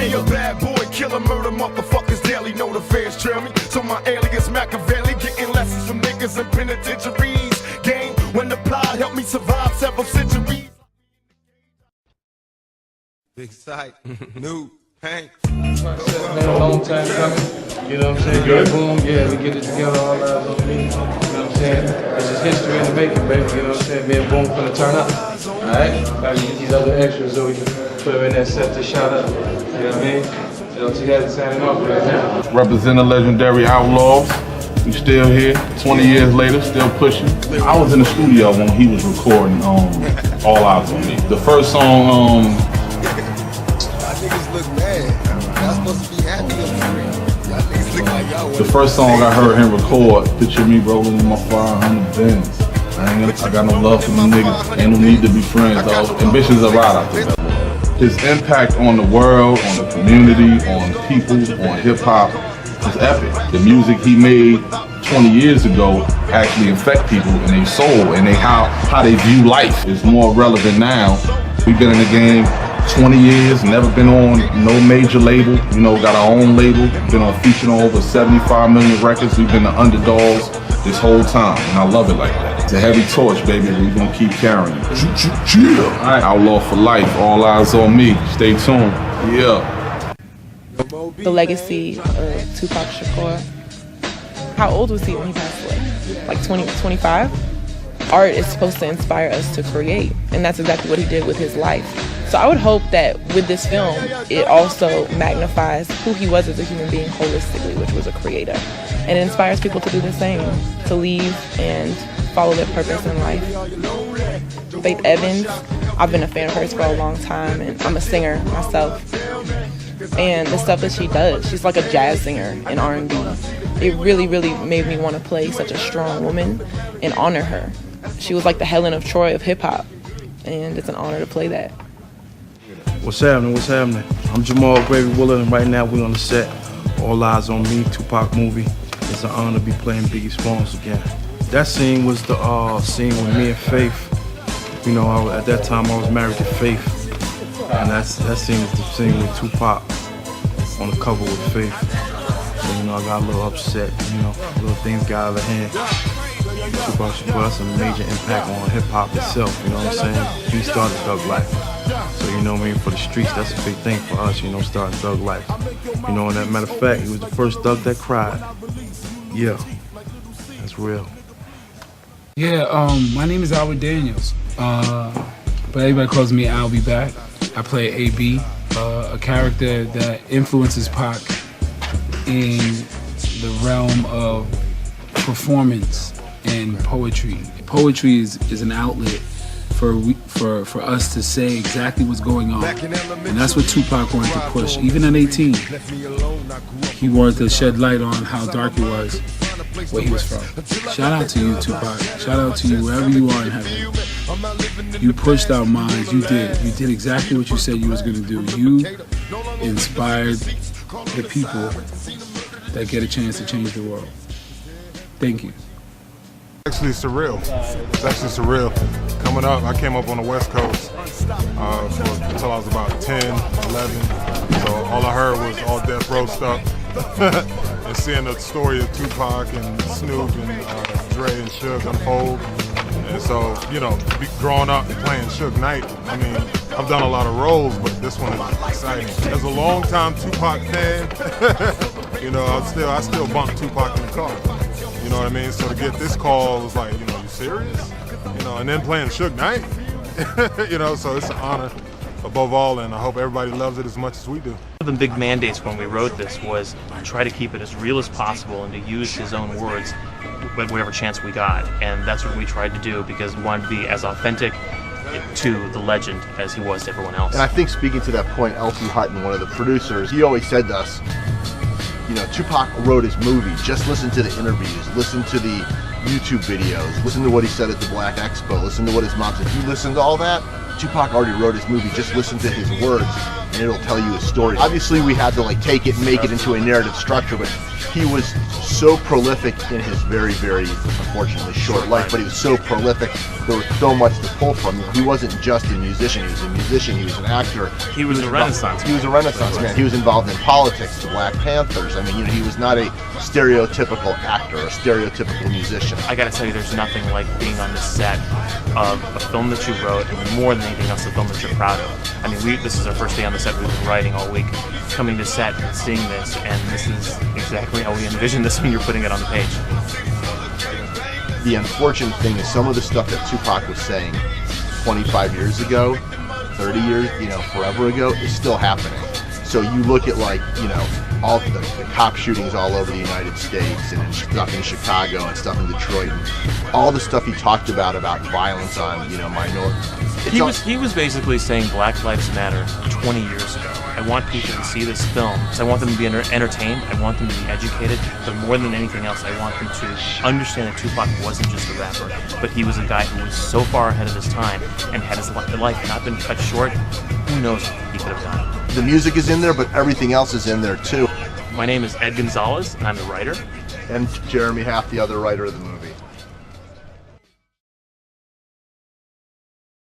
me a bad boy, killer, murder, motherfuckers daily. Know the fans trail me, so my alias Machiavelli. Getting lessons from niggas in penitentiaries. Game when the plot helped me survive several centuries. Big sight, new paint. Man, a long time coming. You know what I'm saying? Good. Boom, yeah, we get it together, all eyes on me. You know what I'm saying? This is history in the making, baby. You know what I'm saying? Me and Boom finna turn up. Alright? Gotta get these other extras so we can put them in there, set the shot up. You know what I mean? So you guys are signing off right now. Represent the legendary Outlaws. We still here, 20 years later, still pushing. I was in the studio when he was recording All Eyez On Me. The first song, Y'all niggas look mad. Y'all supposed to be happy on the screen. Y'all niggas look like y'all. the first song I heard him record, picture me rolling in my 500 Benz. I got no love for them niggas, ain't no need to be friends, dog. Ambitions are right out there. His impact on the world, on the community, on people, on hip-hop is epic. The music he made 20 years ago actually affect people in their soul and how they view life is more relevant now. We've been in the game 20 years, never been on no major label, you know, got our own label, been on featured on over 75 million records. We've been the underdogs this whole time, and I love it like that. It's a heavy torch, baby. We're gonna keep carrying it. Chill. All right, Outlaw for life, all eyes on me. Stay tuned. Yeah. The legacy of Tupac Shakur. How old was he when he passed away? Like 20, 25? Art is supposed to inspire us to create, and that's exactly what he did with his life. So I would hope that with this film, it also magnifies who he was as a human being holistically, which was a creator. And it inspires people to do the same, to leave and follow their purpose in life. Faith Evans, I've been a fan of hers for a long time, and I'm a singer myself. And the stuff that she does, she's like a jazz singer in R&B. It really, really made me want to play such a strong woman and honor her. She was like the Helen of Troy of hip-hop, and it's an honor to play that. What's happening? What's happening? I'm Jamal Gravy Willard, and right now we're on the set. All Eyez On Me, Tupac movie. It's an honor to be playing Biggie's Songs again. That scene was the scene with me and Faith. You know, at that time I was married to Faith, and that scene was the scene with Tupac on the cover with Faith. So, you know, I got a little upset. You know, little things got out of hand. Tupac Shakur, that's a major impact on hip hop itself. You know what I'm saying? He started Thug Life. So, you know what I mean, for the streets, that's a big thing for us, you know, starting Thug Life. You know, and as a matter of fact, he was the first Thug that cried. Yeah, that's real. Yeah, my name is Albert Daniels, but everybody calls me I'll Be Back. I play AB, a character that influences Pac in the realm of performance and poetry. Poetry is an outlet for us to say exactly what's going on, and that's what Tupac wanted to push. Even at 18, he wanted to shed light on how dark it was, where he was from. Shout out to you, Tupac. Shout out to you wherever you are in heaven. You pushed our minds. You did exactly what you said you was gonna do. You inspired the people that get a chance to change the world. Thank you. Actually surreal. It's actually surreal. Coming up, I came up on the West Coast until I was about 10, 11. So all I heard was all death row stuff. And seeing the story of Tupac and Snoop and Dre and Suge unfold. And so, you know, growing up and playing Suge Knight, I mean, I've done a lot of roles, but this one is exciting. As a longtime Tupac fan, you know, I still bump Tupac in the car. You know what I mean? So to get this call was like, you know, you serious? You know, and then playing Suge Knight, you know, so it's an honor above all, and I hope everybody loves it as much as we do. One of the big mandates when we wrote this was try to keep it as real as possible and to use his own words whatever chance we got, and that's what we tried to do because we wanted to be as authentic to the legend as he was to everyone else. And I think speaking to that point, L.T. Hutton, one of the producers, he always said to us, you know, Tupac wrote his movie, just listen to the interviews, listen to the YouTube videos, listen to what he said at the Black Expo, listen to what his mom said. If you listen to all that, Tupac already wrote his movie, just listen to his words. and it'll tell you a story. Obviously, we had to like take it and make it into a narrative structure, but he was so prolific in his very, very, unfortunately, short life, but he was so prolific, there was so much to pull from. He wasn't just a musician, he was a musician, he was an actor. He was a Renaissance. He was a Renaissance man. He was involved in politics, the Black Panthers. I mean, you know, he was not a stereotypical actor, a stereotypical musician. I gotta tell you, there's nothing like being on the set of a film that you wrote, and more than anything else, a film that you're proud of. I mean, this is our first day on the set. We've been writing all week, coming to set and seeing this, and this is exactly how we envisioned this when you're putting it on the page. The unfortunate thing is some of the stuff that Tupac was saying 25 years ago, 30 years, you know, forever ago, is still happening. So you look at, like, you know, all the cop shootings all over the United States and stuff in Chicago and stuff in Detroit, and all the stuff he talked about violence on, you know, minorities. He was basically saying Black Lives Matter 20 years ago. I want people to see this film because I want them to be entertained, I want them to be educated, but more than anything else, I want them to understand that Tupac wasn't just a rapper, but he was a guy who was so far ahead of his time and had his life not been cut short. Who knows what he could have done. The music is in there, but everything else is in there too. My name is Ed Gonzalez, and I'm the writer. And Jeremy Haff, the other writer of the movie.